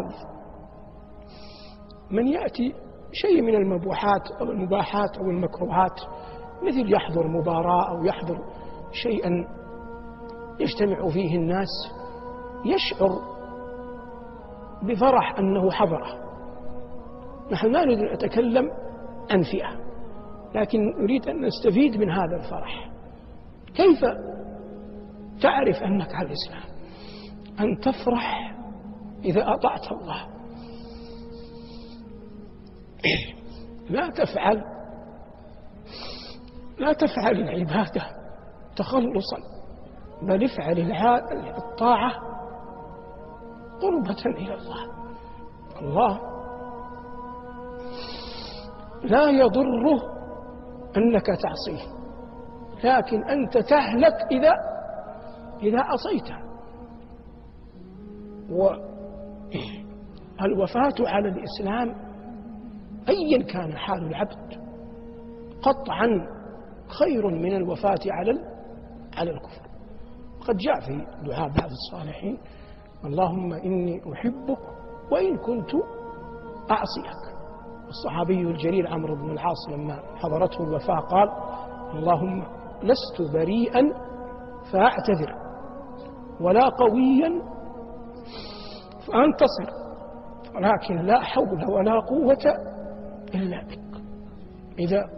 بعض من يأتي شيء من المباحات أو المكروهات، مثل يحضر مباراة أو يحضر شيئا يجتمع فيه الناس، يشعر بفرح أنه حضره. نحن لا نريد أن نتكلم عن فئة، لكن نريد أن نستفيد من هذا الفرح. كيف تعرف أنك على الإسلام؟ أن تفرح إذا أطعت الله. لا تفعل العبادة تخلصا، بل افعل الطاعة قربة إلى الله. الله لا يضره أنك تعصيه، لكن أنت تهلك إذا عصيته. والوفاة على الإسلام أيا كان حال العبد قطعا خير من الوفاة على الكفر. وقد جاء في دعاء بعض الصالحين: اللهم إني أحبك وإن كنت أعصيك. الصحابي الجليل عمرو بن العاص لما حضرته الوفاة قال: اللهم لست بريئا فأعتذر، ولا قويا فأنتصر، ولكن لا حول ولا قوة إلا بك. إذا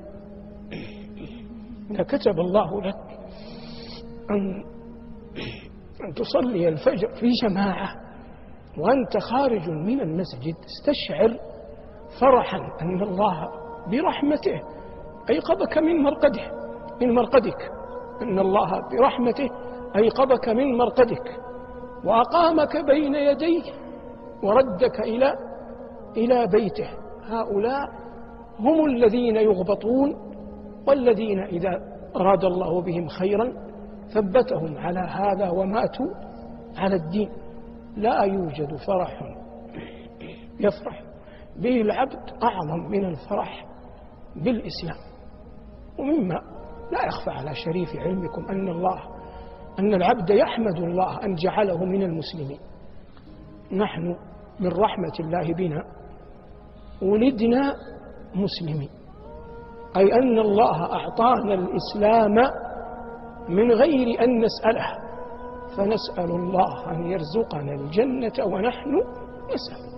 كتب الله لك أن تصلي الفجر في جماعة وأنت خارج من المسجد، استشعر فرحا أن الله برحمته أيقظك من مرقدك، أن الله برحمته أيقظك من مرقدك وأقامك بين يديه وردك إلى بيته. هؤلاء هم الذين يغبطون، والذين إذا أراد الله بهم خيرا ثبتهم على هذا وماتوا على الدين. لا يوجد فرح يفرح به العبد أعظم من الفرح بالإسلام. ومما لا يخفى على شريف علمكم أن العبد يحمد الله أن جعله من المسلمين. نحن من رحمة الله بنا ولدنا مسلمين، أي أن الله أعطانا الإسلام من غير أن نسأله، فنسأل الله أن يرزقنا الجنة ونحن نسأل.